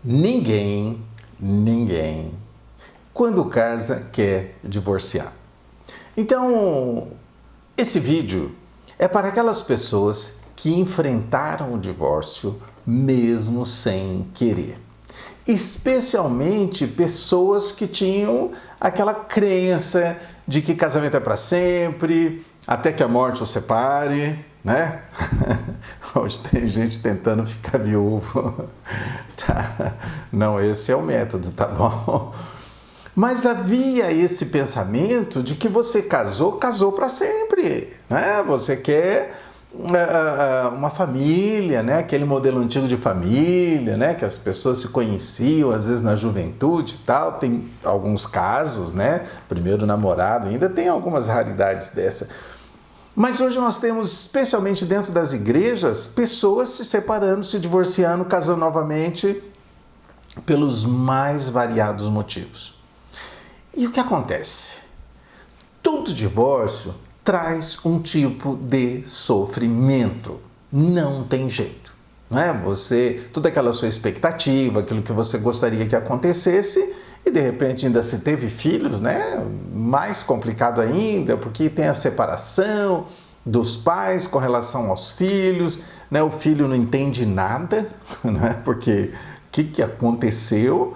Ninguém, quando casa, quer divorciar. Então, esse vídeo é para aquelas pessoas que enfrentaram o divórcio mesmo sem querer. Especialmente pessoas que tinham aquela crença de que casamento é para sempre, até que a morte os separe, né? Hoje tem gente tentando ficar viúvo. Tá? Não, esse é o método, tá bom? Mas havia esse pensamento de que você casou para sempre, né? Você quer uma família, né? Aquele modelo antigo de família, né? Que as pessoas se conheciam às vezes na juventude e tal. Tem alguns casos, né? Primeiro namorado, ainda tem algumas raridades dessa. Mas hoje nós temos, especialmente dentro das igrejas, pessoas se separando, se divorciando, casando novamente, pelos mais variados motivos. E o que acontece? Todo divórcio traz um tipo de sofrimento. Não tem jeito, né? Toda aquela sua expectativa, aquilo que você gostaria que acontecesse, e de repente ainda se teve filhos, né? Mais complicado ainda, porque tem a separação dos pais com relação aos filhos, né? O filho não entende nada, né? Porque o que aconteceu?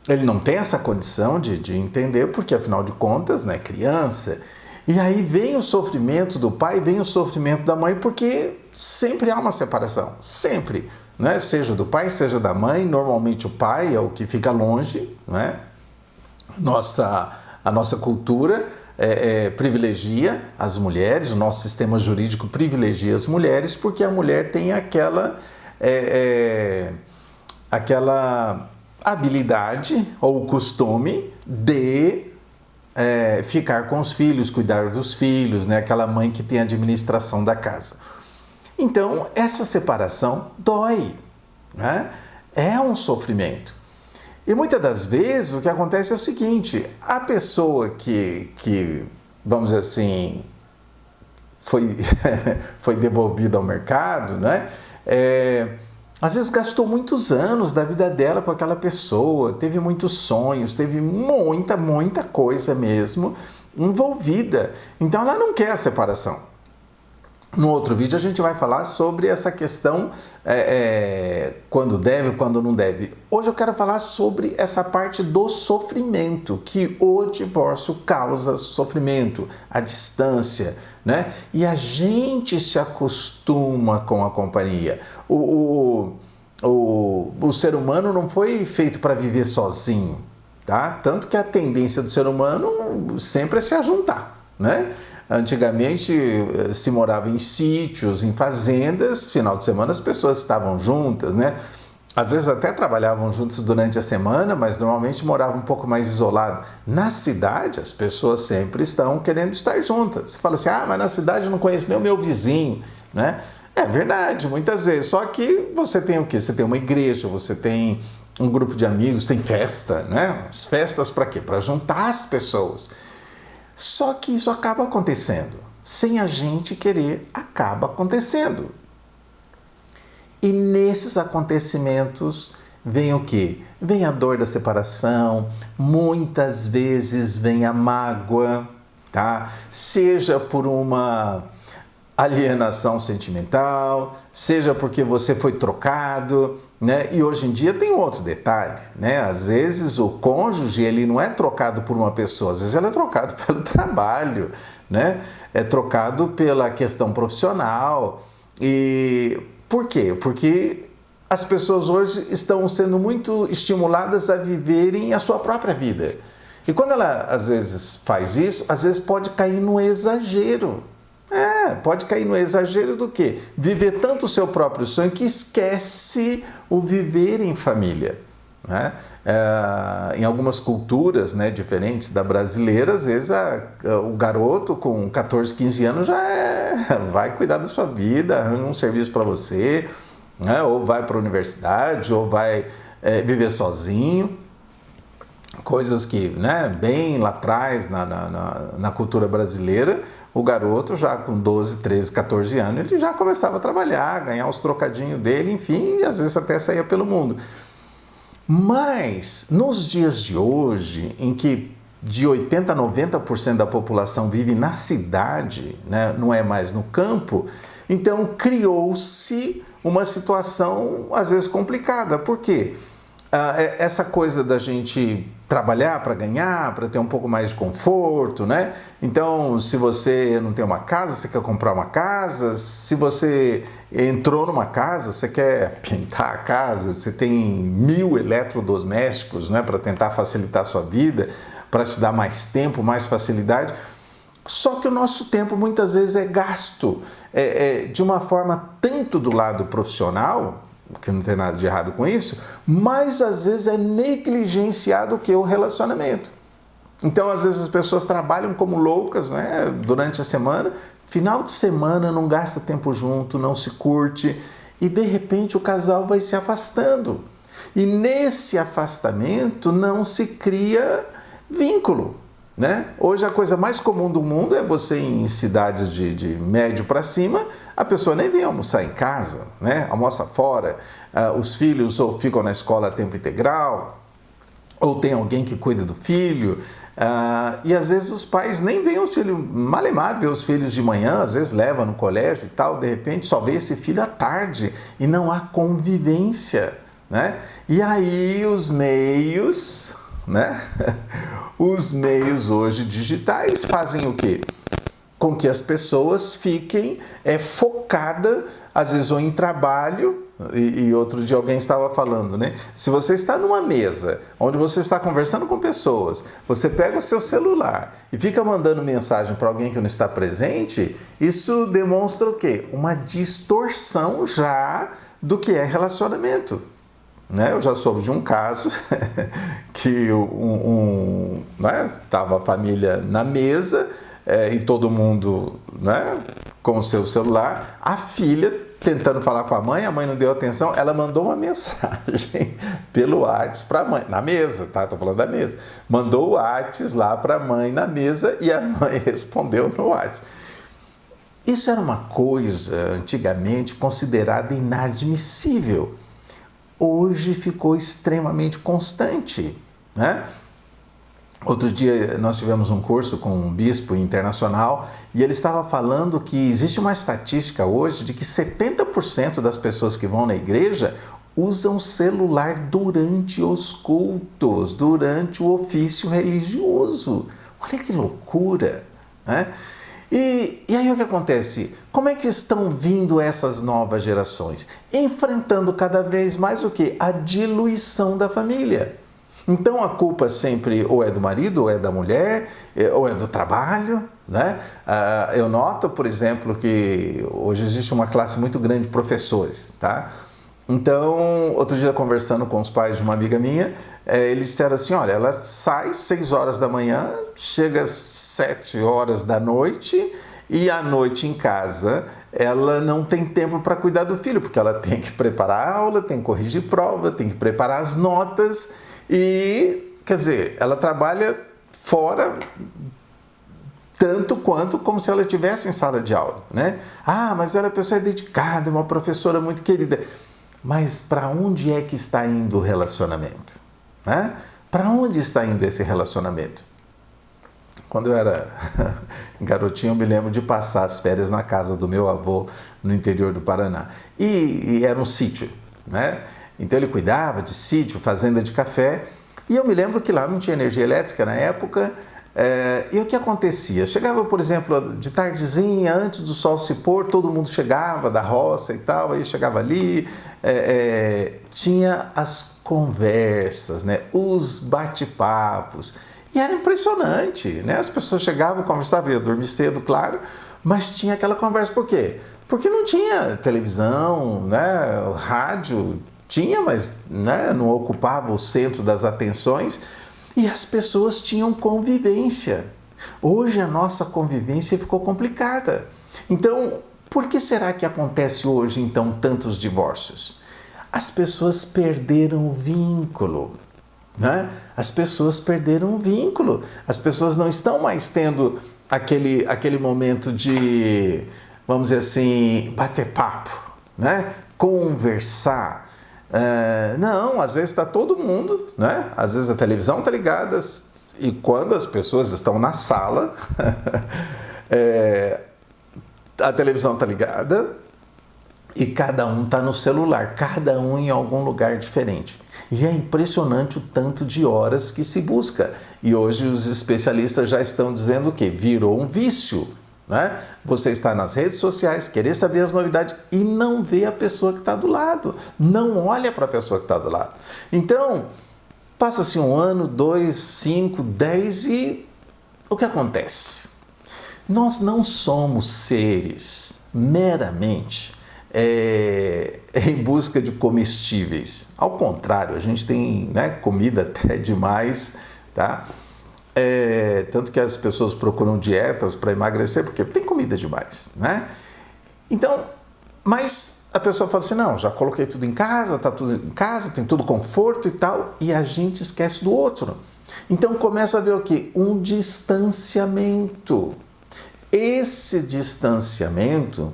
Ele não tem essa condição de entender, porque afinal de contas, né, criança. E aí vem o sofrimento do pai, vem o sofrimento da mãe, porque sempre há uma separação, sempre, né? Seja do pai, seja da mãe. Normalmente o pai é o que fica longe, né? A nossa cultura privilegia as mulheres, o nosso sistema jurídico privilegia as mulheres, porque a mulher tem aquela habilidade ou costume de ficar com os filhos, cuidar dos filhos, né? Aquela mãe que tem a administração da casa. Então, essa separação dói, né? É um sofrimento. E muitas das vezes o que acontece é o seguinte: a pessoa que vamos dizer assim, foi devolvida ao mercado, né? Às vezes gastou muitos anos da vida dela com aquela pessoa, teve muitos sonhos, teve muita coisa mesmo envolvida. Então ela não quer a separação. No outro vídeo a gente vai falar sobre essa questão, quando deve, quando não deve. Hoje eu quero falar sobre essa parte do sofrimento, que o divórcio causa sofrimento, a distância, né? E a gente se acostuma com a companhia. O ser humano não foi feito para viver sozinho, tá? Tanto que a tendência do ser humano sempre é se ajuntar, né? Antigamente se morava em sítios, em fazendas, final de semana as pessoas estavam juntas, né? Às vezes até trabalhavam juntos durante a semana, mas normalmente moravam um pouco mais isolados. Na cidade, as pessoas sempre estão querendo estar juntas. Você fala assim, mas na cidade eu não conheço nem o meu vizinho, né? É verdade, muitas vezes. Só que você tem o quê? Você tem uma igreja, você tem um grupo de amigos, tem festa, né? As festas para quê? Para juntar as pessoas. Só que isso acaba acontecendo. Sem a gente querer, acaba acontecendo. E nesses acontecimentos vem o quê? Vem a dor da separação, muitas vezes vem a mágoa, tá? Seja por uma alienação sentimental, seja porque você foi trocado, né? E hoje em dia tem outro detalhe, né? Às vezes o cônjuge, ele não é trocado por uma pessoa, às vezes ele é trocado pelo trabalho, né? É trocado pela questão profissional. E por quê? Porque as pessoas hoje estão sendo muito estimuladas a viverem a sua própria vida. E quando ela às vezes faz isso, às vezes pode cair no exagero. Pode cair no exagero do quê? Viver tanto o seu próprio sonho que esquece o viver em família, né? Em algumas culturas, né, diferentes da brasileira, às vezes o garoto com 14, 15 anos já vai cuidar da sua vida, arranja um serviço para você, né, ou vai para a universidade, ou vai viver sozinho. Coisas que, né, bem lá atrás, na cultura brasileira, o garoto já com 12, 13, 14 anos, ele já começava a trabalhar, ganhar os trocadinhos dele, enfim, e às vezes até saía pelo mundo. Mas, nos dias de hoje, em que de 80% a 90% da população vive na cidade, né, não é mais no campo, então criou-se uma situação, às vezes, complicada. Por quê? Essa coisa da gente trabalhar para ganhar, para ter um pouco mais de conforto, né? Então, se você não tem uma casa, você quer comprar uma casa. Se você entrou numa casa, você quer pintar a casa, você tem 1000 eletrodomésticos, né, para tentar facilitar a sua vida, para te dar mais tempo, mais facilidade. Só que o nosso tempo muitas vezes é gasto de uma forma tanto do lado profissional, que não tem nada de errado com isso, mas às vezes é negligenciado o que? O relacionamento. Então, às vezes as pessoas trabalham como loucas, né, durante a semana, final de semana não gasta tempo junto, não se curte, e de repente o casal vai se afastando. E nesse afastamento não se cria vínculo, né? Hoje a coisa mais comum do mundo é você em cidades de médio para cima, a pessoa nem vem almoçar em casa, né? Almoça fora, os filhos ou ficam na escola a tempo integral, ou tem alguém que cuida do filho, e às vezes os pais nem veem os filhos, malemar vê os filhos de manhã, às vezes leva no colégio e tal, de repente só vê esse filho à tarde e não há convivência, né? E aí os meios, né? Os meios hoje digitais fazem o quê? Com que as pessoas fiquem focadas, às vezes, ou em trabalho, e outro dia alguém estava falando, né? Se você está numa mesa, onde você está conversando com pessoas, você pega o seu celular e fica mandando mensagem para alguém que não está presente, isso demonstra o quê? Uma distorção já do que é relacionamento. Né? Eu já soube de um caso que estava a família na mesa e todo mundo, né, com o seu celular, a filha tentando falar com a mãe não deu atenção, ela mandou uma mensagem pelo WhatsApp para a mãe, na mesa, tá? Estou falando da mesa. Mandou o WhatsApp lá para a mãe na mesa e a mãe respondeu no WhatsApp. Isso era uma coisa, antigamente, considerada inadmissível. Hoje ficou extremamente constante, né? Outro dia nós tivemos um curso com um bispo internacional e ele estava falando que existe uma estatística hoje de que 70% das pessoas que vão na igreja usam celular durante os cultos, durante o ofício religioso. Olha que loucura, né? E aí o que acontece? Como é que estão vindo essas novas gerações? Enfrentando cada vez mais o quê? A diluição da família. Então a culpa sempre ou é do marido, ou é da mulher, ou é do trabalho, né? Eu noto, por exemplo, que hoje existe uma classe muito grande de professores, tá? Então, outro dia conversando com os pais de uma amiga minha, eles disseram assim, olha, ela sai 6 horas da manhã, chega às 7 horas da noite e à noite em casa ela não tem tempo para cuidar do filho, porque ela tem que preparar a aula, tem que corrigir prova, tem que preparar as notas e, quer dizer, ela trabalha fora tanto quanto como se ela estivesse em sala de aula, né? Ah, mas ela é uma pessoa dedicada, uma professora muito querida. Mas para onde é que está indo o relacionamento? Né? Para onde está indo esse relacionamento? Quando eu era garotinho, eu me lembro de passar as férias na casa do meu avô no interior do Paraná. E era um sítio, né? Então ele cuidava de sítio, fazenda de café. E eu me lembro que lá não tinha energia elétrica na época. E o que acontecia? Chegava, por exemplo, de tardezinha, antes do sol se pôr, todo mundo chegava da roça e tal, aí chegava ali, tinha as conversas, né? Os bate-papos, e era impressionante, né? As pessoas chegavam, conversavam, iam dormir cedo, claro, mas tinha aquela conversa, por quê? Porque não tinha televisão, né? Rádio tinha, mas, né, não ocupava o centro das atenções, e as pessoas tinham convivência. Hoje a nossa convivência ficou complicada. Então, por que será que acontece hoje, então, tantos divórcios? As pessoas perderam o vínculo, né? As pessoas perderam o vínculo. As pessoas não estão mais tendo aquele momento de, vamos dizer assim, bater papo, né? Conversar. Não, às vezes está todo mundo, né? Às vezes a televisão está ligada e quando as pessoas estão na sala, a televisão está ligada e cada um está no celular, cada um em algum lugar diferente. E é impressionante o tanto de horas que se busca. E hoje os especialistas já estão dizendo o quê? Virou um vício, né? Você está nas redes sociais, querer saber as novidades e não vê a pessoa que está do lado. Não olha para a pessoa que está do lado. Então, passa-se 1 ano, 2, 5, 10 e o que acontece? Nós não somos seres meramente em busca de comestíveis. Ao contrário, a gente tem, né, comida até demais, tá? Tanto que as pessoas procuram dietas para emagrecer, porque tem comida demais, né? Então, mas a pessoa fala assim, não, já coloquei tudo em casa, tá tudo em casa, tem tudo conforto e tal, e a gente esquece do outro. Então começa a ver o quê? Um distanciamento. Esse distanciamento,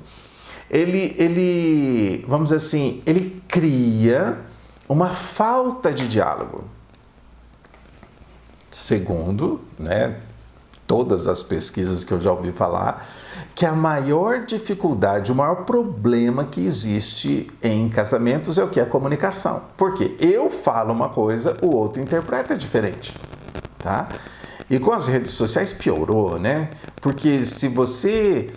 ele, vamos dizer assim, ele cria uma falta de diálogo. Segundo, né, todas as pesquisas que eu já ouvi falar, que a maior dificuldade, o maior problema que existe em casamentos é o que? A comunicação. Porque eu falo uma coisa, o outro interpreta diferente, tá? E com as redes sociais piorou, né? Porque se você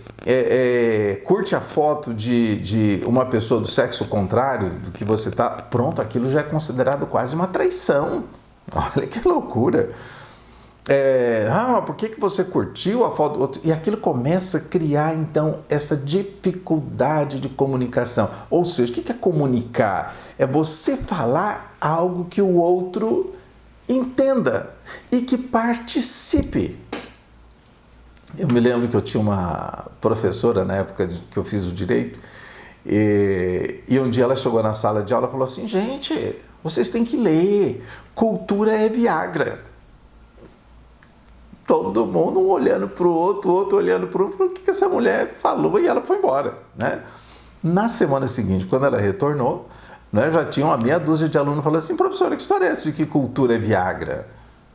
curte a foto de uma pessoa do sexo contrário do que você tá, pronto, aquilo já é considerado quase uma traição. Olha que loucura. Por que você curtiu a foto do outro? E aquilo começa a criar, então, essa dificuldade de comunicação. Ou seja, o que é comunicar? É você falar algo que o outro entenda e que participe. Eu me lembro que eu tinha uma professora na época que eu fiz o direito e um dia ela chegou na sala de aula e falou assim, gente, vocês têm que ler, cultura é Viagra. Todo mundo um olhando para o outro olhando para o outro, o que essa mulher falou? E ela foi embora, né? Na semana seguinte, quando ela retornou, né, já tinha uma meia dúzia de alunos falando assim, professora, que história é essa de que cultura é Viagra?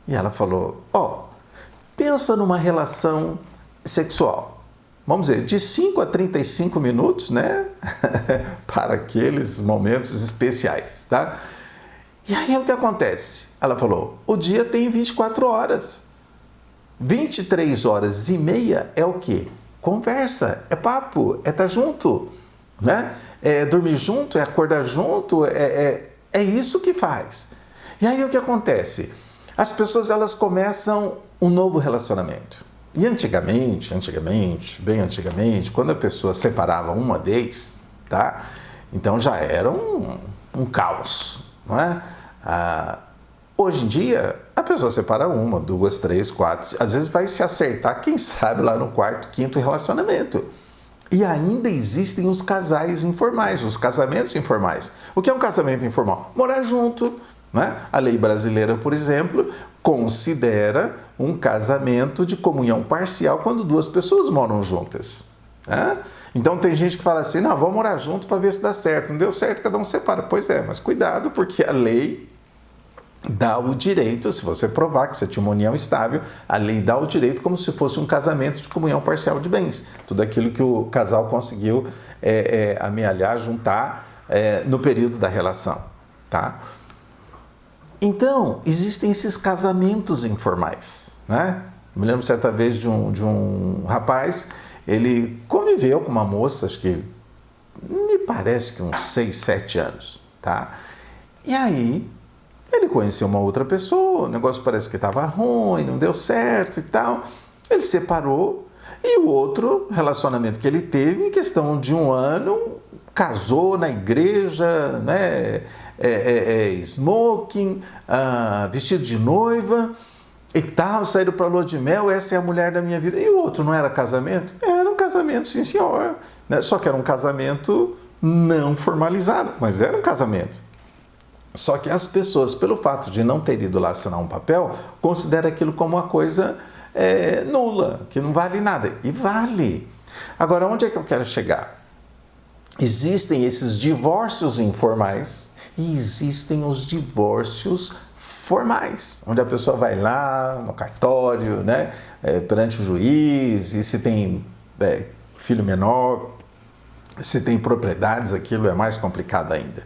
E ela falou, pensa numa relação sexual, vamos dizer, de 5 a 35 minutos, né, para aqueles momentos especiais, tá? E aí o que acontece? Ela falou, o dia tem 24 horas, 23 horas e meia é o quê? Conversa, é papo, é estar junto, né? É dormir junto, é acordar junto, é isso que faz. E aí o que acontece? As pessoas elas começam um novo relacionamento. E antigamente, bem antigamente, quando a pessoa separava uma vez, tá? Então já era um caos, não é? Hoje em dia, a pessoa separa 1, 2, 3, 4, às vezes vai se acertar, quem sabe, lá no 4º, 5º relacionamento. E ainda existem os casais informais, os casamentos informais. O que é um casamento informal? Morar junto, né? A lei brasileira, por exemplo, considera um casamento de comunhão parcial quando 2 pessoas moram juntas, né? Então tem gente que fala assim, não, vamos morar junto para ver se dá certo. Não deu certo, cada um separa. Pois é, mas cuidado, porque a lei dá o direito, se você provar que você tinha uma união estável, a lei dá o direito como se fosse um casamento de comunhão parcial de bens. Tudo aquilo que o casal conseguiu amealhar, juntar no período da relação, tá? Então, existem esses casamentos informais, né? Me lembro certa vez de um rapaz, ele conviveu com uma moça, acho que, me parece que uns 6, 7 anos, tá? E aí, ele conheceu uma outra pessoa, o negócio parece que estava ruim, não deu certo e tal. Ele separou e o outro relacionamento que ele teve, em questão de 1 ano, casou na igreja, né? Smoking, vestido de noiva e tal, saíram para a lua de mel, essa é a mulher da minha vida. E o outro não era casamento? Era um casamento, sim senhor, né? Só que era um casamento não formalizado, mas era um casamento. Só que as pessoas, pelo fato de não ter ido lá assinar um papel, consideram aquilo como uma coisa nula, que não vale nada. E vale. Agora, onde é que eu quero chegar? Existem esses divórcios informais E existem os divórcios formais, onde a pessoa vai lá no cartório, né, perante o juiz, e se tem filho menor, se tem propriedades, aquilo é mais complicado ainda.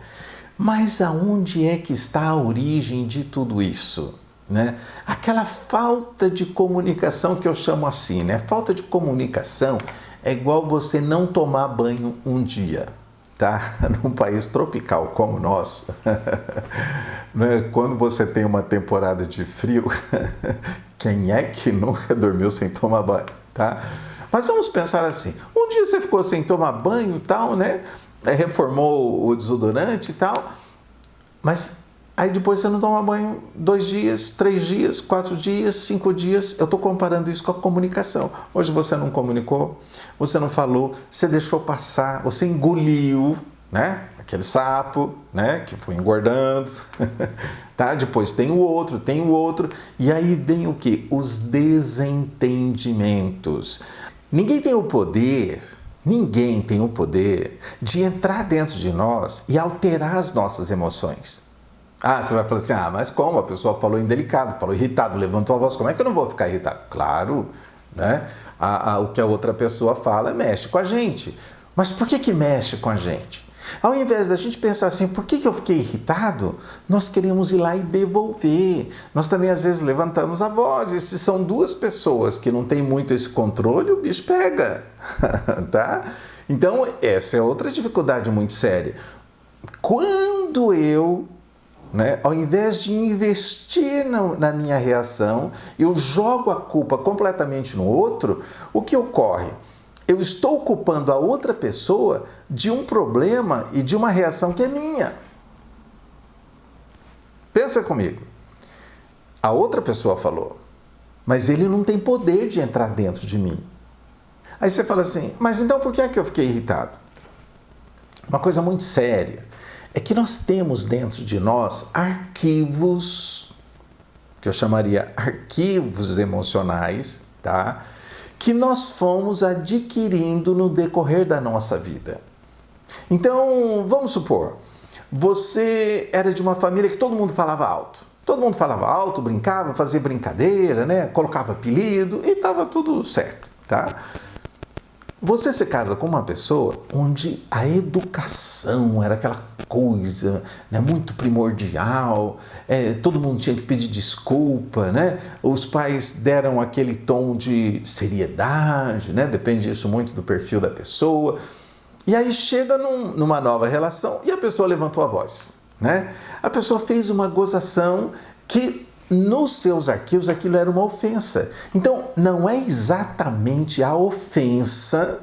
Mas aonde é que está a origem de tudo isso? Né? Aquela falta de comunicação que eu chamo assim, né? Falta de comunicação é igual você não tomar banho um dia, tá? Num país tropical como o nosso, né? Quando você tem uma temporada de frio, quem é que nunca dormiu sem tomar banho, tá? Mas vamos pensar assim, um dia você ficou sem tomar banho e tal, né? Reformou o desodorante e tal, mas aí depois você não toma banho 2 dias, 3 dias, 4 dias, 5 dias. Eu estou comparando isso com a comunicação. Hoje você não comunicou, você não falou, você deixou passar, você engoliu, né? Aquele sapo, né? Que foi engordando. Tá? Depois tem o outro. E aí vem o quê? Os desentendimentos. Ninguém tem o poder de entrar dentro de nós e alterar as nossas emoções. Ah, você vai falar assim, mas como? A pessoa falou indelicado, falou irritado, levantou a voz, como é que eu não vou ficar irritado? Claro, né? O que a outra pessoa fala mexe com a gente. Mas por que mexe com a gente? Ao invés da gente pensar assim, por que eu fiquei irritado? Nós queremos ir lá e devolver. Nós também às vezes levantamos a voz, e se são 2 pessoas que não têm muito esse controle, o bicho pega, tá? Então, essa é outra dificuldade muito séria. Quando eu, né, ao invés de investir na minha reação, eu jogo a culpa completamente no outro, o que ocorre? Eu estou culpando a outra pessoa de um problema e de uma reação que é minha. Pensa comigo. A outra pessoa falou, mas ele não tem poder de entrar dentro de mim. Aí você fala assim, mas então por que é que eu fiquei irritado? Uma coisa muito séria é que nós temos dentro de nós arquivos, que eu chamaria arquivos emocionais, tá? Que nós fomos adquirindo no decorrer da nossa vida. Então, vamos supor, você era de uma família que todo mundo falava alto. Todo mundo falava alto, brincava, fazia brincadeira, né? Colocava apelido e estava tudo certo, tá? Você se casa com uma pessoa onde a educação era aquela coisa, né, muito primordial, todo mundo tinha que pedir desculpa, né? Os pais deram aquele tom de seriedade, né? Depende disso muito do perfil da pessoa. E aí chega numa nova relação e a pessoa levantou a voz, né? A pessoa fez uma gozação que nos seus arquivos aquilo era uma ofensa. Então, não é exatamente a ofensa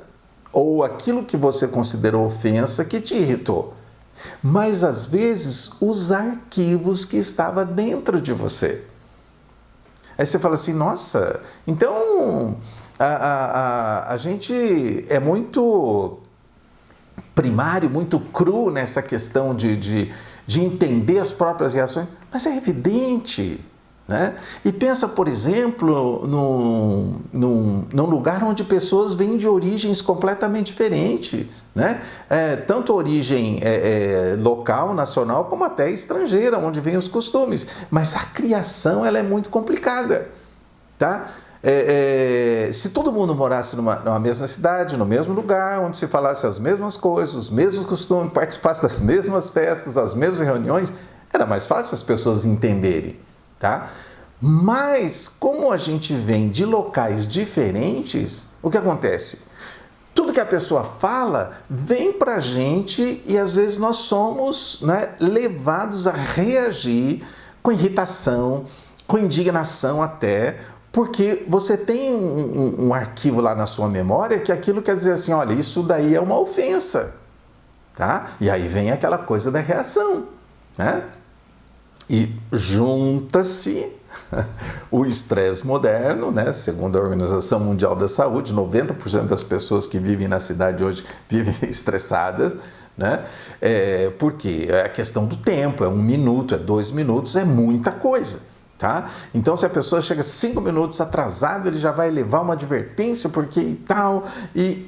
ou aquilo que você considerou ofensa que te irritou, mas às vezes os arquivos que estavam dentro de você. Aí você fala assim, nossa, então a gente é muito primário, muito cru nessa questão de entender as próprias reações, mas é evidente. Né? E pensa, por exemplo, num lugar onde pessoas vêm de origens completamente diferentes, né? Tanto origem local, nacional, como até estrangeira, onde vêm os costumes. Mas a criação ela é muito complicada. Tá? Se todo mundo morasse numa mesma cidade, no mesmo lugar, onde se falasse as mesmas coisas, os mesmos costumes, participasse das mesmas festas, das mesmas reuniões, era mais fácil as pessoas entenderem. Tá? Mas, como a gente vem de locais diferentes, o que acontece? Tudo que a pessoa fala vem para a gente e às vezes nós somos, né, levados a reagir com irritação, com indignação até, porque você tem um arquivo lá na sua memória que aquilo quer dizer assim, olha, isso daí é uma ofensa. Tá? E aí vem aquela coisa da reação, né? E junta-se o estresse moderno, né? Segundo a Organização Mundial da Saúde, 90% das pessoas que vivem na cidade hoje vivem estressadas, né? Porque é a questão do tempo, é 1 minuto, é 2 minutos, é muita coisa. Tá? Então, se a pessoa chega 5 minutos atrasado, ele já vai levar uma advertência, porque e tal, e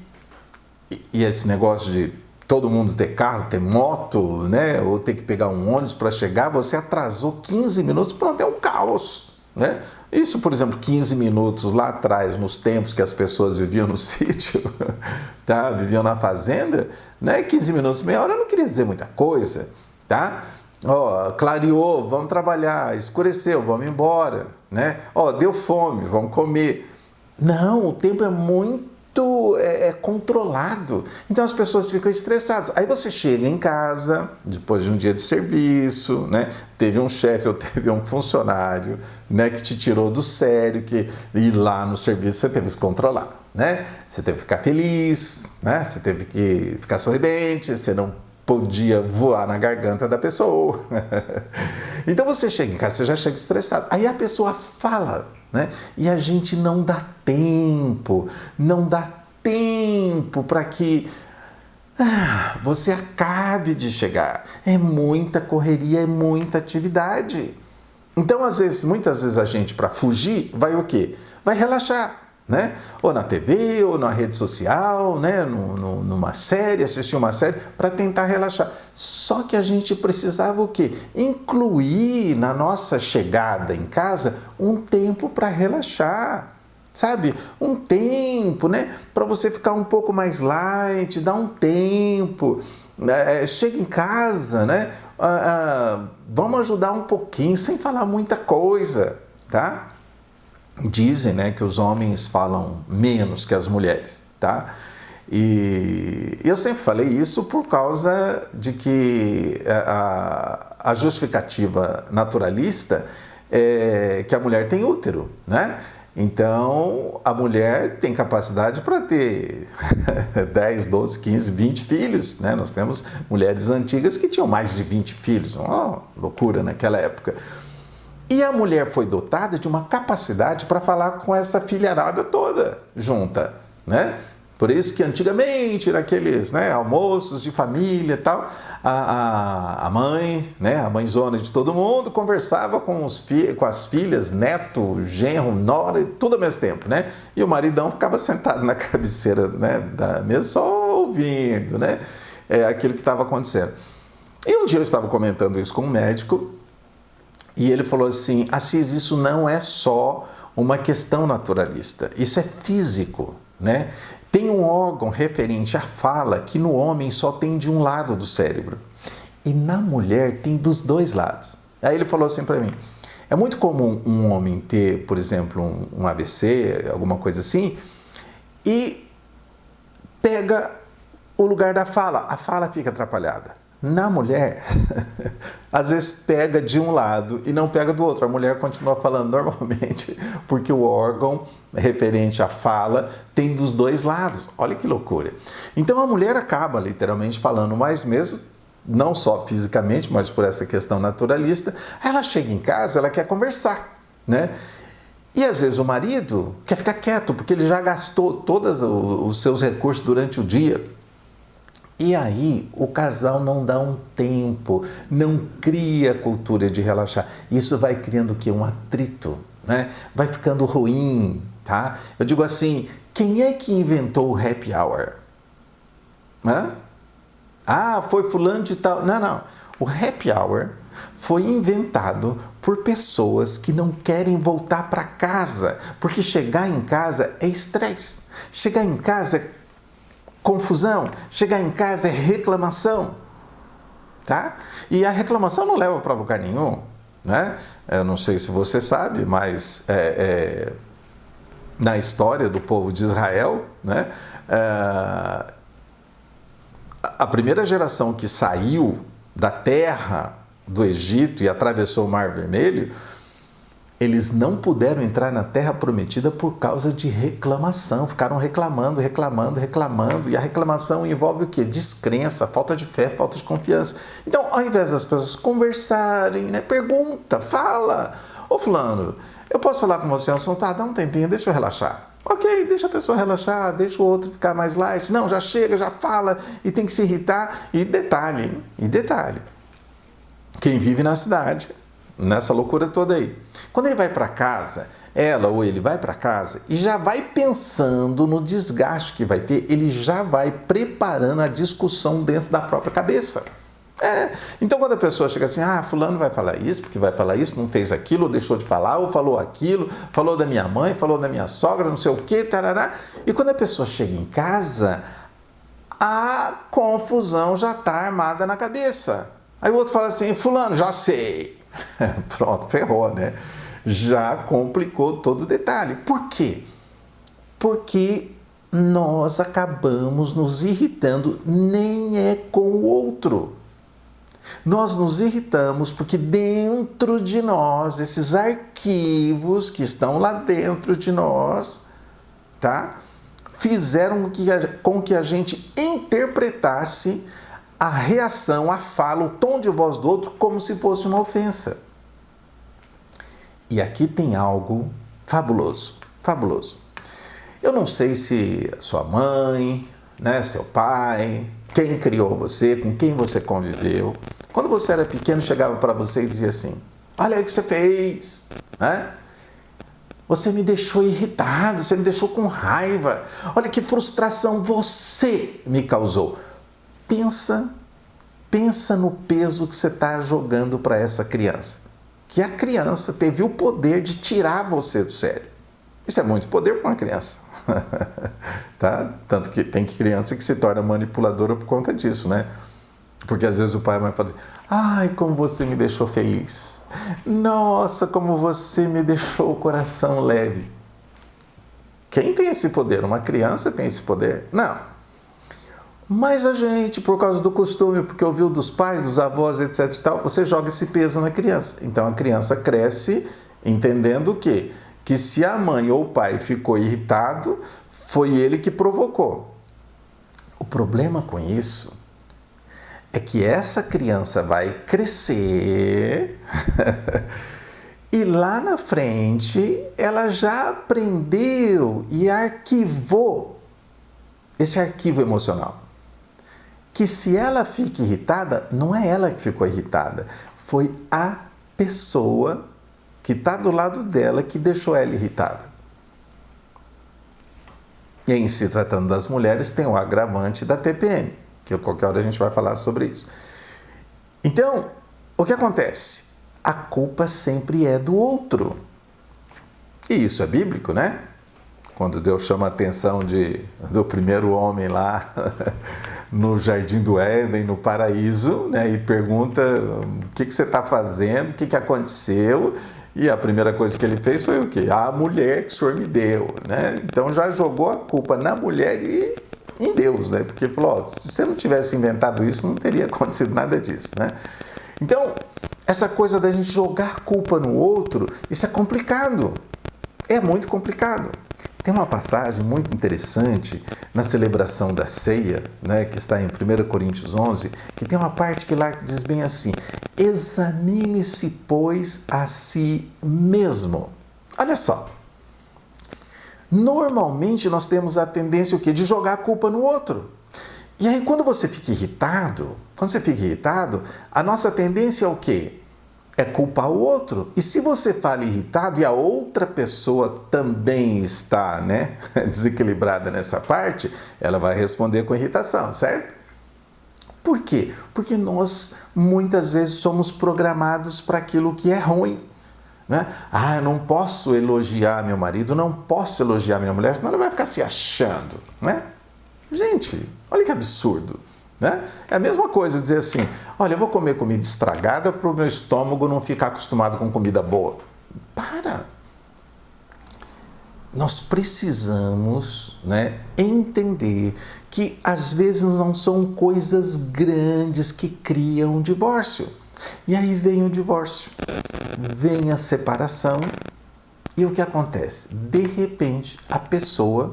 esse negócio de todo mundo ter carro, ter moto, né? Ou ter que pegar um ônibus para chegar, você atrasou 15 minutos, pronto, é um caos, né? Isso, por exemplo, 15 minutos lá atrás, nos tempos que as pessoas viviam no sítio, tá? Viviam na fazenda, né? 15 minutos, meia hora não queria dizer muita coisa, tá? Ó, clareou, vamos trabalhar, escureceu, vamos embora, né? Ó, deu fome, vamos comer. Não, o tempo é muito controlado. Então as pessoas ficam estressadas. Aí você chega em casa, depois de um dia de serviço, né? Teve um chefe ou teve um funcionário, né, que te tirou do sério, que ir lá no serviço você teve que controlar, né? Você teve que ficar feliz, né? Você teve que ficar sorridente, você não podia voar na garganta da pessoa. Então você chega em casa, você já chega estressado. Aí a pessoa fala, né? E a gente não dá tempo para que você acabe de chegar. É muita correria, é muita atividade. Então, muitas vezes a gente, para fugir, vai o quê? Vai relaxar, né? Ou na TV, ou na rede social, né? Numa série, assistir uma série, para tentar relaxar. Só que a gente precisava o quê? Incluir na nossa chegada em casa um tempo para relaxar, sabe? Um tempo, né? Para você ficar um pouco mais light, dar um tempo. Chega em casa, né? Vamos ajudar um pouquinho, sem falar muita coisa, tá? Dizem, né, que os homens falam menos que as mulheres, tá? E eu sempre falei isso por causa de que a justificativa naturalista é que a mulher tem útero, né? Então, a mulher tem capacidade para ter 10, 12, 15, 20 filhos, né? Nós temos mulheres antigas que tinham mais de 20 filhos, uma loucura naquela época. E a mulher foi dotada de uma capacidade para falar com essa filharada toda junta, né? Por isso que antigamente, naqueles, né, almoços de família e tal, a mãe, né, a mãezona de todo mundo, conversava com as filhas, neto, genro, nora, tudo ao mesmo tempo, né? E o maridão ficava sentado na cabeceira, né, da mesa só ouvindo, né, aquilo que estava acontecendo. E um dia eu estava comentando isso com um médico e ele falou assim: Assis, isso não é só uma questão naturalista, isso é físico, né? Tem um órgão referente à fala que no homem só tem de um lado do cérebro e na mulher tem dos dois lados. Aí ele falou assim para mim: é muito comum um homem ter, por exemplo, um AVC, alguma coisa assim, e pega o lugar da fala, a fala fica atrapalhada. Na mulher, às vezes pega de um lado e não pega do outro. A mulher continua falando normalmente, porque o órgão referente à fala tem dos dois lados. Olha que loucura. Então a mulher acaba literalmente falando mais mesmo, não só fisicamente, mas por essa questão naturalista. Ela chega em casa, ela quer conversar, né? E às vezes o marido quer ficar quieto, porque ele já gastou todos os seus recursos durante o dia. E aí o casal não dá um tempo, não cria cultura de relaxar. Isso vai criando o quê? Um atrito, né? Vai ficando ruim, tá? Eu digo assim, quem é que inventou o happy hour? Hã? Ah, foi fulano de tal. Não. O happy hour foi inventado por pessoas que não querem voltar para casa, porque chegar em casa é estresse. Chegar em casa é confusão, chegar em casa é reclamação, tá? E a reclamação não leva para lugar nenhum, né? Eu não sei se você sabe, mas na história do povo de Israel, né? A primeira geração que saiu da terra do Egito e atravessou o Mar Vermelho, eles não puderam entrar na terra prometida por causa de reclamação. Ficaram reclamando. E a reclamação envolve o quê? Descrença, falta de fé, falta de confiança. Então, ao invés das pessoas conversarem, né, pergunta, fala. Ô fulano, eu posso falar com você? Tá, dá um tempinho, deixa eu relaxar. Ok, deixa a pessoa relaxar, deixa o outro ficar mais light. Não, já chega, já fala e tem que se irritar. E detalhe, quem vive na cidade, nessa loucura toda aí. Quando ele vai para casa, ela ou ele vai para casa e já vai pensando no desgaste que vai ter, ele já vai preparando a discussão dentro da própria cabeça. Então quando a pessoa chega assim, fulano vai falar isso, porque vai falar isso, não fez aquilo, ou deixou de falar, ou falou aquilo, falou da minha mãe, falou da minha sogra, não sei o que, tarará. E quando a pessoa chega em casa, a confusão já está armada na cabeça. Aí o outro fala assim, fulano, já sei. Pronto, ferrou, né? Já complicou todo o detalhe. Por quê? Porque nós acabamos nos irritando, nem é com o outro. Nós nos irritamos porque dentro de nós, esses arquivos que estão lá dentro de nós, tá? Fizeram com que a gente interpretasse a reação, a fala, o tom de voz do outro como se fosse uma ofensa. E aqui tem algo fabuloso, fabuloso. Eu não sei se sua mãe, né, seu pai, quem criou você, com quem você conviveu, quando você era pequeno chegava para você e dizia assim, olha aí o que você fez, né? Você me deixou irritado, você me deixou com raiva, olha que frustração você me causou. Pensa no peso que você está jogando para essa criança. Que a criança teve o poder de tirar você do sério. Isso é muito poder para uma criança. Tá? Tanto que tem criança que se torna manipuladora por conta disso, né? Porque às vezes o pai vai falar assim, ai, como você me deixou feliz. Nossa, como você me deixou o coração leve. Quem tem esse poder? Uma criança tem esse poder? Não. Mas a gente, por causa do costume, porque ouviu dos pais, dos avós, etc e tal, você joga esse peso na criança. Então a criança cresce entendendo o quê? Que se a mãe ou o pai ficou irritado, foi ele que provocou. O problema com isso é que essa criança vai crescer e lá na frente ela já aprendeu e arquivou esse arquivo emocional. Que se ela fica irritada, não é ela que ficou irritada, foi a pessoa que está do lado dela que deixou ela irritada. E em se tratando das mulheres, tem o agravante da TPM, que qualquer hora a gente vai falar sobre isso. Então, o que acontece? A culpa sempre é do outro. E isso é bíblico, né? Quando Deus chama a atenção do primeiro homem lá no Jardim do Éden, no paraíso, né? E pergunta o que você está fazendo, o que aconteceu. E a primeira coisa que ele fez foi o quê? A mulher que o Senhor me deu, né? Então já jogou a culpa na mulher e em Deus, né? Porque ele falou, se você não tivesse inventado isso, não teria acontecido nada disso, né? Então, essa coisa da gente jogar a culpa no outro, isso é complicado. É muito complicado. Tem uma passagem muito interessante na celebração da ceia, né, que está em 1 Coríntios 11, que tem uma parte que lá diz bem assim, examine-se, pois, a si mesmo. Olha só, normalmente nós temos a tendência o quê? De jogar a culpa no outro. E aí quando você fica irritado, a nossa tendência é o quê? É culpar o outro. E se você fala irritado e a outra pessoa também está, né, desequilibrada nessa parte, ela vai responder com irritação, certo? Por quê? Porque nós muitas vezes somos programados para aquilo que é ruim. Né? Eu não posso elogiar meu marido, não posso elogiar minha mulher, senão ela vai ficar se achando. Né? Gente, olha que absurdo. Né? É a mesma coisa dizer assim, olha, eu vou comer comida estragada para o meu estômago não ficar acostumado com comida boa. Para! Nós precisamos, né, entender que às vezes não são coisas grandes que criam um divórcio. E aí vem o divórcio, vem a separação e o que acontece? De repente a pessoa,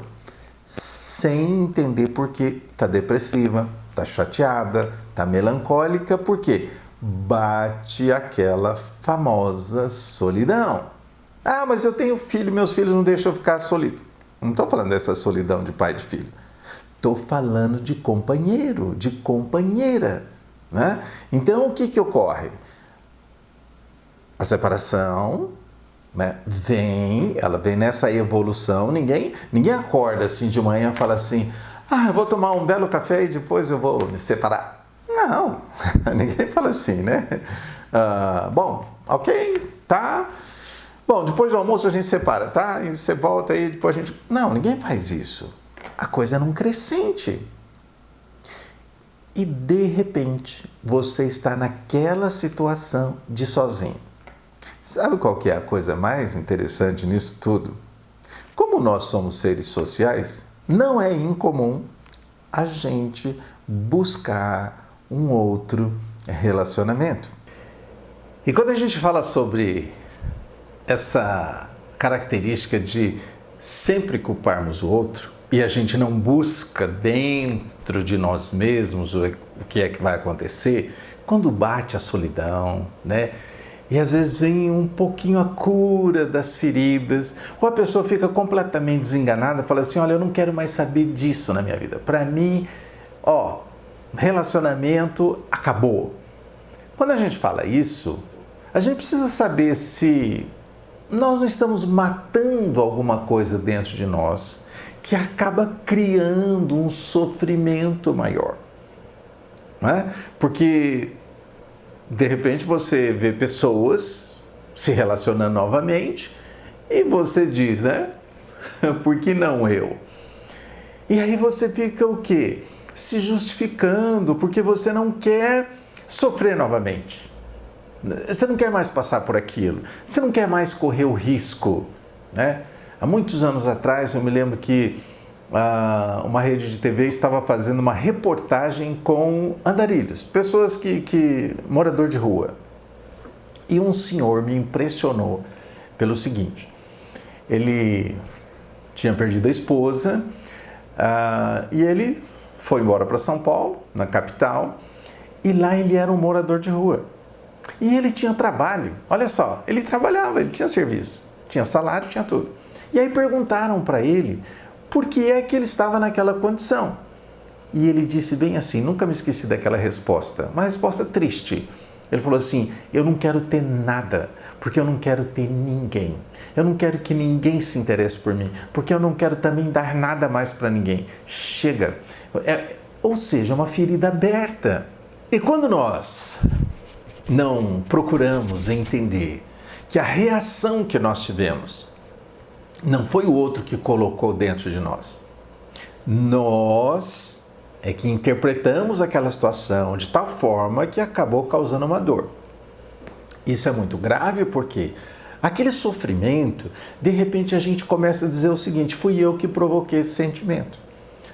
sem entender por que está depressiva, está chateada, está melancólica, porque bate aquela famosa solidão. Mas eu tenho filho, meus filhos não deixam eu ficar solido. Não estou falando dessa solidão de pai e de filho. Estou falando de companheiro, de companheira. Né? Então, o que ocorre? A separação, né? Ela vem nessa evolução. Ninguém acorda assim de manhã e fala assim: eu vou tomar um belo café e depois eu vou me separar. Não, ninguém fala assim, né? Bom, ok, tá. Bom, depois do almoço a gente separa, tá? E você volta aí, depois a gente... Não, ninguém faz isso. A coisa é num crescente. E de repente, você está naquela situação de sozinho. Sabe qual que é a coisa mais interessante nisso tudo? Como nós somos seres sociais, não é incomum a gente buscar um outro relacionamento. E quando a gente fala sobre essa característica de sempre culparmos o outro e a gente não busca dentro de nós mesmos o que é que vai acontecer, quando bate a solidão, né? E às vezes vem um pouquinho a cura das feridas, ou a pessoa fica completamente desenganada, fala assim: olha, eu não quero mais saber disso na minha vida. Para mim, relacionamento acabou. Quando a gente fala isso, a gente precisa saber se nós não estamos matando alguma coisa dentro de nós que acaba criando um sofrimento maior. Não é? Porque de repente você vê pessoas se relacionando novamente e você diz, né? Por que não eu? E aí você fica o quê? Se justificando porque você não quer sofrer novamente. Você não quer mais passar por aquilo. Você não quer mais correr o risco, né? Há muitos anos atrás eu me lembro que uma rede de TV estava fazendo uma reportagem com andarilhos, pessoas morador de rua. E um senhor me impressionou pelo seguinte: ele tinha perdido a esposa e ele foi embora para São Paulo, na capital, e lá ele era um morador de rua. E ele tinha trabalho, olha só, ele trabalhava, ele tinha serviço, tinha salário, tinha tudo. E aí perguntaram para ele por que é que ele estava naquela condição. E ele disse bem assim, nunca me esqueci daquela resposta, uma resposta triste. Ele falou assim: eu não quero ter nada, porque eu não quero ter ninguém. Eu não quero que ninguém se interesse por mim, porque eu não quero também dar nada mais para ninguém. Chega. Ou seja, uma ferida aberta. E quando nós não procuramos entender que a reação que nós tivemos não foi o outro que colocou dentro de nós. Nós é que interpretamos aquela situação de tal forma que acabou causando uma dor. Isso é muito grave porque aquele sofrimento, de repente a gente começa a dizer o seguinte: fui eu que provoquei esse sentimento.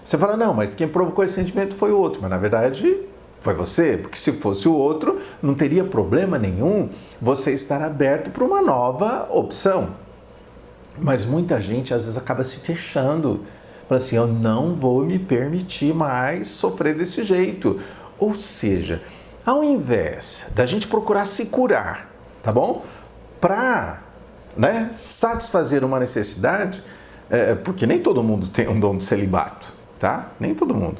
Você fala: não, mas quem provocou esse sentimento foi o outro. Mas na verdade foi você, porque se fosse o outro, não teria problema nenhum você estar aberto para uma nova opção. Mas muita gente às vezes acaba se fechando. Fala assim: eu não vou me permitir mais sofrer desse jeito. Ou seja, ao invés da gente procurar se curar, tá bom? Para, né, satisfazer uma necessidade, porque nem todo mundo tem um dom de celibato, tá? Nem todo mundo.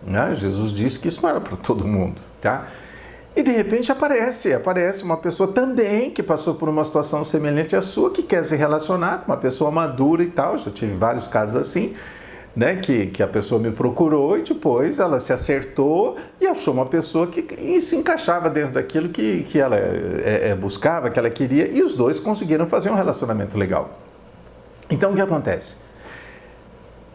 Né? Jesus disse que isso não era para todo mundo, tá? E de repente aparece uma pessoa também que passou por uma situação semelhante à sua, que quer se relacionar com uma pessoa madura e tal. Já tive vários casos assim, né? Que a pessoa me procurou e depois ela se acertou e achou uma pessoa que se encaixava dentro daquilo que ela buscava, que ela queria, e os dois conseguiram fazer um relacionamento legal. Então o que acontece?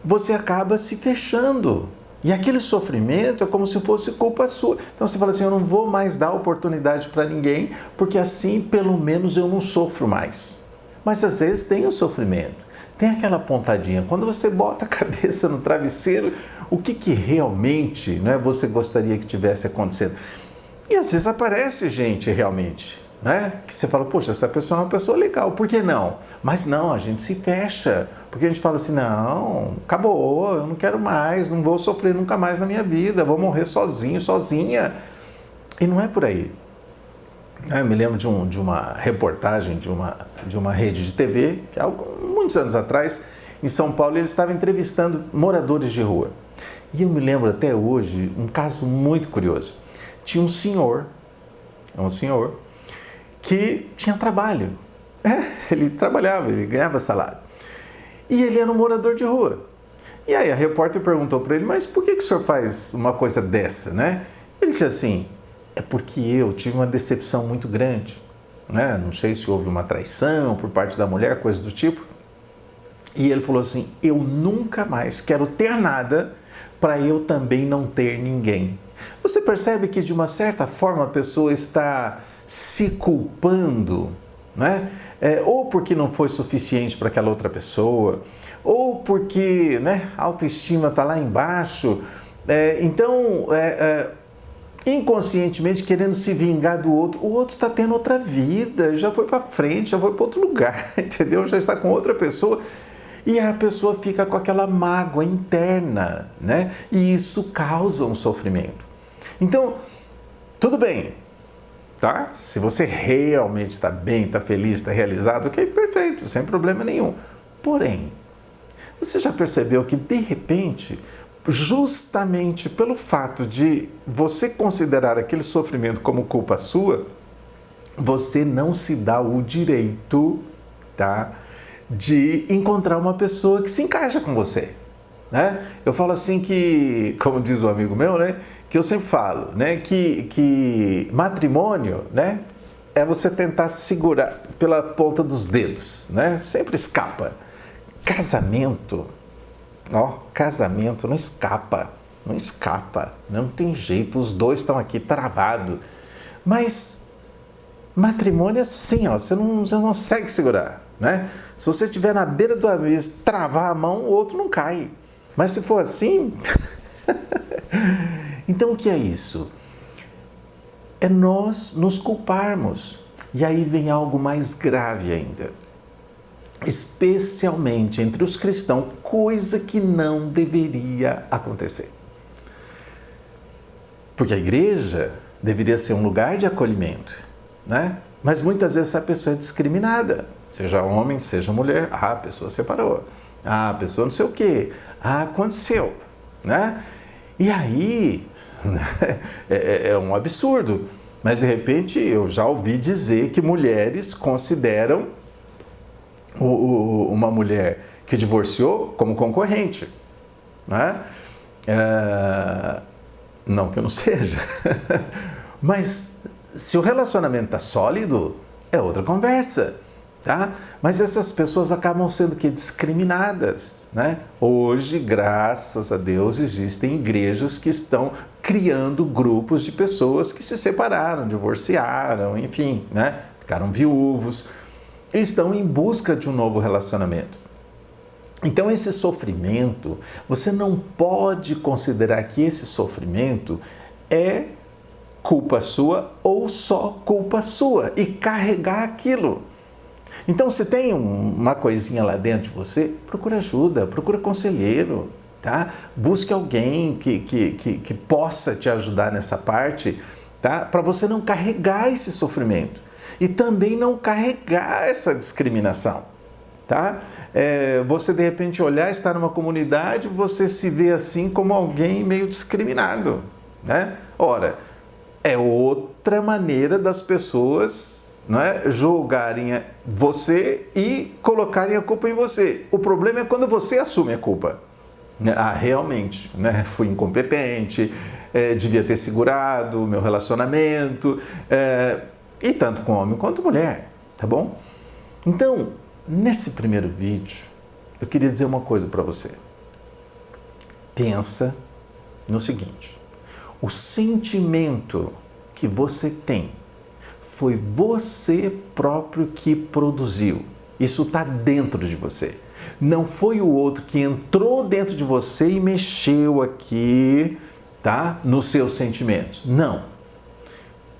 Você acaba se fechando. E aquele sofrimento é como se fosse culpa sua. Então você fala assim: eu não vou mais dar oportunidade para ninguém, porque assim pelo menos eu não sofro mais. Mas às vezes tem o sofrimento, tem aquela pontadinha. Quando você bota a cabeça no travesseiro, o que realmente, né, você gostaria que tivesse acontecendo? E às vezes aparece gente realmente, né, que você fala: poxa, essa pessoa é uma pessoa legal, por que não? Mas não, a gente se fecha. Porque a gente fala assim: não, acabou, eu não quero mais, não vou sofrer nunca mais na minha vida, vou morrer sozinho, sozinha. E não é por aí. Eu me lembro de uma reportagem de uma rede de TV, que há muitos anos atrás, em São Paulo, eles estavam entrevistando moradores de rua. E eu me lembro até hoje um caso muito curioso. Tinha um senhor que tinha trabalho. ele trabalhava, ele ganhava salário. E ele era um morador de rua. E aí a repórter perguntou para ele, mas por que o senhor faz uma coisa dessa, né? Ele disse assim, é porque eu tive uma decepção muito grande, né? Não sei se houve uma traição por parte da mulher, coisa do tipo. E ele falou assim, eu nunca mais quero ter nada para eu também não ter ninguém. Você percebe que de uma certa forma a pessoa está se culpando, né? Ou porque não foi suficiente para aquela outra pessoa, ou porque, né, a autoestima está lá embaixo. Então, inconscientemente querendo se vingar do outro, o outro está tendo outra vida, já foi para frente, já foi para outro lugar, entendeu? Já está com outra pessoa. E a pessoa fica com aquela mágoa interna, né? E isso causa um sofrimento. Então, tudo bem, tá? Se você realmente está bem, está feliz, está realizado, ok, perfeito, sem problema nenhum. Porém, você já percebeu que, de repente, justamente pelo fato de você considerar aquele sofrimento como culpa sua, você não se dá o direito, tá, de encontrar uma pessoa que se encaixa com você, né? Eu falo assim que, como diz um amigo meu, né, que eu sempre falo, né, que matrimônio, né, é você tentar segurar pela ponta dos dedos, né? Sempre escapa. Casamento, casamento não escapa, não tem jeito, os dois estão aqui travados. Mas matrimônio é assim, você não consegue segurar, né? Se você estiver na beira do abismo, travar a mão, o outro não cai. Mas se for assim... Então o que é isso? É nós nos culparmos. E aí vem algo mais grave ainda. Especialmente entre os cristãos, coisa que não deveria acontecer. Porque a igreja deveria ser um lugar de acolhimento, né? Mas muitas vezes a pessoa é discriminada, seja homem, seja mulher, a pessoa separou, a pessoa não sei o quê, aconteceu, né? E aí, é um absurdo, mas de repente eu já ouvi dizer que mulheres consideram uma mulher que divorciou como concorrente, né? Não que eu não seja, mas se o relacionamento está sólido, é outra conversa, tá? Mas essas pessoas acabam sendo discriminadas, né? Hoje, graças a Deus, existem igrejas que estão criando grupos de pessoas que se separaram, divorciaram, enfim, né? Ficaram viúvos, e estão em busca de um novo relacionamento. Então, esse sofrimento, você não pode considerar que esse sofrimento é culpa sua ou só culpa sua e carregar aquilo. Então, se tem uma coisinha lá dentro de você, procura ajuda, procura conselheiro, tá? Busque alguém que possa te ajudar nessa parte, tá? Para você não carregar esse sofrimento e também não carregar essa discriminação, tá? Você de repente olhar, estar numa comunidade, você se vê assim como alguém meio discriminado, né? Ora, é outra maneira das pessoas, né, julgarem você e colocarem a culpa em você. O problema é quando você assume a culpa. Realmente, né, fui incompetente, devia ter segurado o meu relacionamento, e tanto com homem quanto mulher, tá bom? Então, nesse primeiro vídeo, eu queria dizer uma coisa para você. Pensa no seguinte: o sentimento que você tem foi você próprio que produziu. Isso está dentro de você. Não foi o outro que entrou dentro de você e mexeu aqui, tá? Nos seus sentimentos. Não.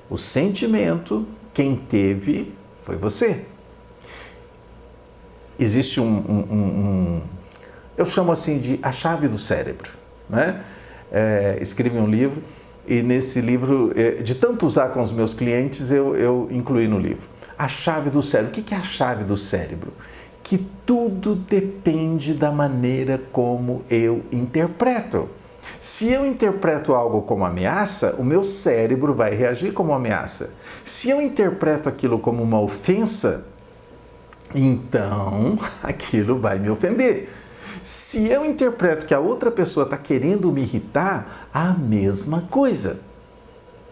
O sentimento, quem teve, foi você. Existe eu chamo assim de a chave do cérebro, né? Escrevi um livro e nesse livro, de tanto usar com os meus clientes, eu incluí no livro. A chave do cérebro. O que é a chave do cérebro? Que tudo depende da maneira como eu interpreto. Se eu interpreto algo como ameaça, o meu cérebro vai reagir como ameaça. Se eu interpreto aquilo como uma ofensa, então aquilo vai me ofender. Se eu interpreto que a outra pessoa está querendo me irritar, a mesma coisa.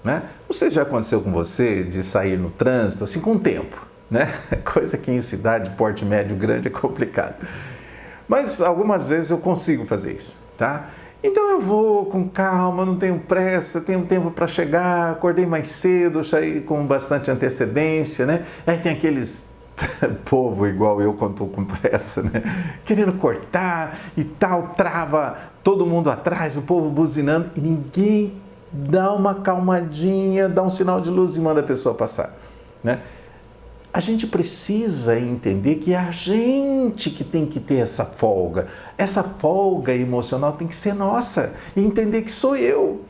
Né? Não sei se já aconteceu com você de sair no trânsito assim com o tempo, né? Coisa que em cidade, porte médio, grande é complicado. Mas algumas vezes eu consigo fazer isso, tá? Então eu vou com calma, não tenho pressa, tenho tempo para chegar, acordei mais cedo, saí com bastante antecedência, né? Aí tem aqueles povo igual eu quando estou com pressa, né? Querendo cortar e tal, trava todo mundo atrás, o povo buzinando e ninguém dá uma calmadinha, dá um sinal de luz e manda a pessoa passar, né? A gente precisa entender que é a gente que tem que ter essa folga. Essa folga emocional tem que ser nossa e entender que sou eu.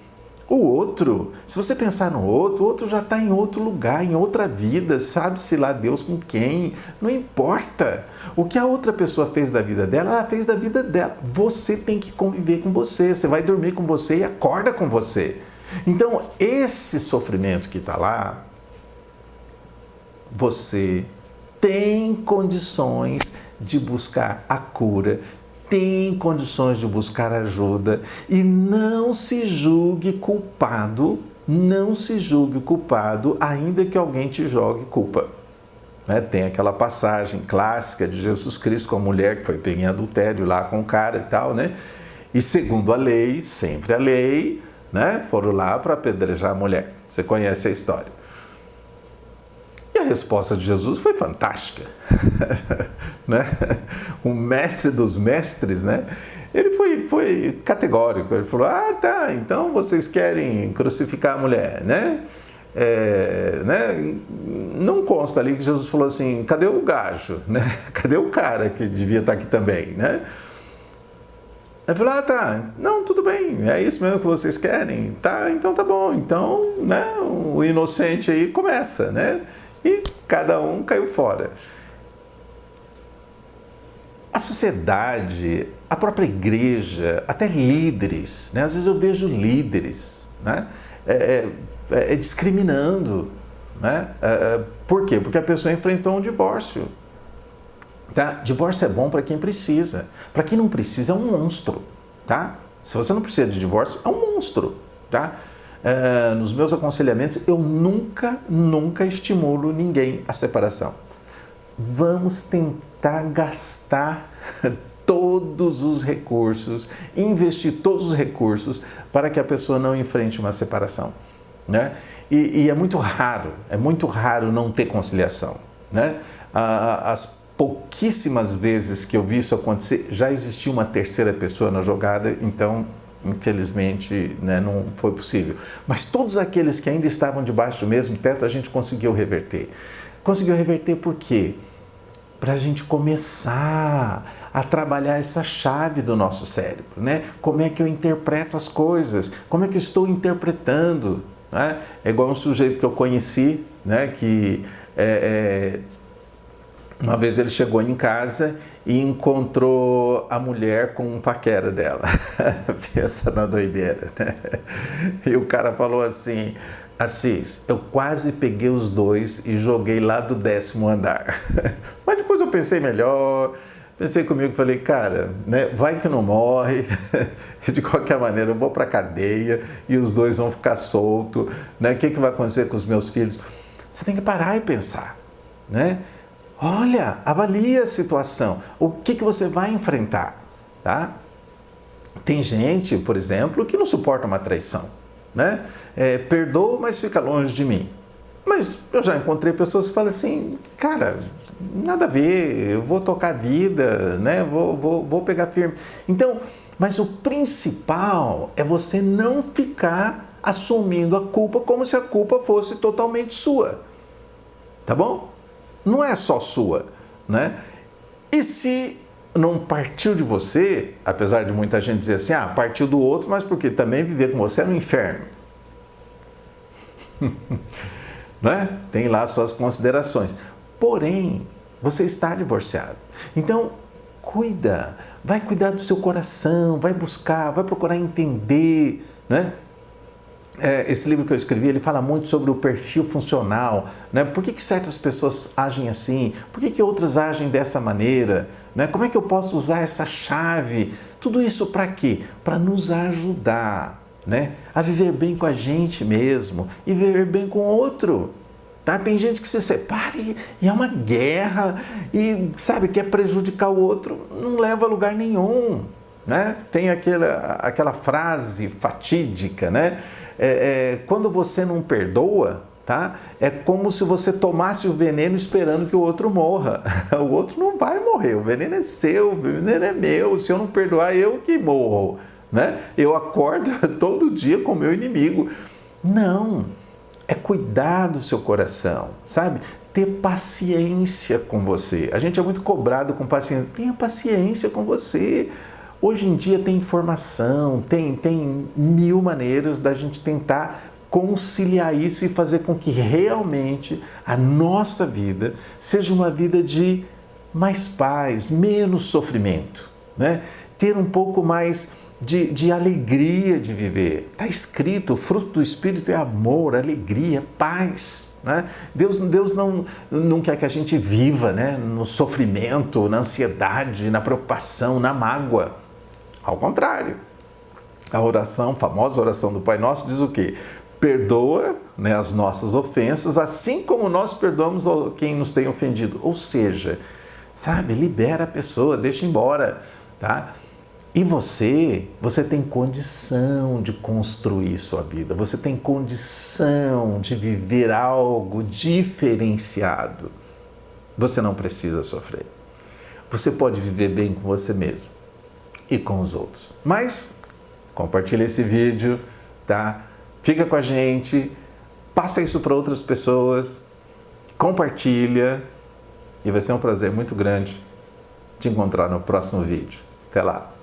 O outro, se você pensar no outro, o outro já está em outro lugar, em outra vida, sabe-se lá Deus com quem, não importa. O que a outra pessoa fez da vida dela, ela fez da vida dela. Você tem que conviver com você, você vai dormir com você e acorda com você. Então, esse sofrimento que está lá, você tem condições de buscar a cura, tem condições de buscar ajuda e não se julgue culpado, ainda que alguém te jogue culpa. Né? Tem aquela passagem clássica de Jesus Cristo com a mulher que foi pega em adultério lá com o cara e tal, né? E segundo a lei, sempre a lei, né? Foram lá para apedrejar a mulher. Você conhece a história. E a resposta de Jesus foi fantástica. Né? O mestre dos mestres, né? Ele foi categórico. Ele falou, tá, então vocês querem crucificar a mulher, né? Né? Não consta ali que Jesus falou assim, cadê o gajo? Né? Cadê o cara que devia estar aqui também? Né? Ele falou, tá, não, tudo bem, é isso mesmo que vocês querem? Tá, então tá bom. Então, né, o inocente aí começa, né? E cada um caiu fora. A sociedade, a própria igreja, até líderes, né? Às vezes eu vejo líderes, né? Discriminando, né? Por quê? Porque a pessoa enfrentou um divórcio. Tá? Divórcio é bom para quem precisa. Para quem não precisa, é um monstro. Tá? Se você não precisa de divórcio, é um monstro. Tá? Nos meus aconselhamentos, eu nunca estimulo ninguém à separação. Vamos tentar gastar todos os recursos, investir todos os recursos para que a pessoa não enfrente uma separação. Né? E é muito raro não ter conciliação. Né? As pouquíssimas vezes que eu vi isso acontecer, já existia uma terceira pessoa na jogada, então, infelizmente, né, não foi possível. Mas todos aqueles que ainda estavam debaixo do mesmo teto, a gente conseguiu reverter. Conseguiu reverter por quê? Para a gente começar a trabalhar essa chave do nosso cérebro, né? Como é que eu interpreto as coisas? Como é que eu estou interpretando? Né? É igual um sujeito que eu conheci, né, que uma vez ele chegou em casa e encontrou a mulher com um paquera dela. Pensa na doideira, né? E o cara falou assim, Assis, eu quase peguei os dois e joguei lá do 10º andar. Mas depois eu pensei melhor, pensei comigo e falei, cara, né, vai que não morre, de qualquer maneira eu vou para a cadeia e os dois vão ficar soltos, né? O que vai acontecer com os meus filhos? Você tem que parar e pensar, né? Olha, avalia a situação. O que você vai enfrentar? Tá? Tem gente, por exemplo, que não suporta uma traição. Né? Perdoa, mas fica longe de mim. Mas eu já encontrei pessoas que falam assim, cara, nada a ver, eu vou tocar a vida, né? vou pegar firme. Então, mas o principal é você não ficar assumindo a culpa como se a culpa fosse totalmente sua. Tá bom? Não é só sua, né? E se não partiu de você, apesar de muita gente dizer assim, partiu do outro, mas porque também viver com você é no inferno. Né? Tem lá suas considerações. Porém, você está divorciado. Então, vai cuidar do seu coração, vai buscar, vai procurar entender, né? esse livro que eu escrevi, ele fala muito sobre o perfil funcional, né? Por que certas pessoas agem assim? Por que outras agem dessa maneira? Né? Como é que eu posso usar essa chave? Tudo isso para quê? Para nos ajudar, né? A viver bem com a gente mesmo e viver bem com o outro. Tá? Tem gente que se separa e é uma guerra e, sabe, quer prejudicar o outro, não leva a lugar nenhum. Né? Tem aquela frase fatídica, né? Quando você não perdoa, tá? É como se você tomasse o veneno esperando que o outro morra. O outro não vai morrer, o veneno é seu, o veneno é meu, se eu não perdoar, eu que morro. Né? Eu acordo todo dia com o meu inimigo. Não, é cuidar do seu coração, sabe? Ter paciência com você. A gente é muito cobrado com paciência. Tenha paciência com você. Hoje em dia tem informação, tem mil maneiras da gente tentar conciliar isso e fazer com que realmente a nossa vida seja uma vida de mais paz, menos sofrimento, né? Ter um pouco mais de alegria de viver. Está escrito, o fruto do Espírito é amor, alegria, paz. Né? Deus não quer que a gente viva, né, no sofrimento, na ansiedade, na preocupação, na mágoa. Ao contrário, a oração, a famosa oração do Pai Nosso diz o quê? Perdoa, né, as nossas ofensas, assim como nós perdoamos quem nos tem ofendido. Ou seja, sabe, libera a pessoa, deixa embora, tá? E você tem condição de construir sua vida, você tem condição de viver algo diferenciado. Você não precisa sofrer. Você pode viver bem com você mesmo e com os outros. Mas compartilha esse vídeo, tá? Fica com a gente, passa isso para outras pessoas, compartilha e vai ser um prazer muito grande te encontrar no próximo vídeo. Até lá!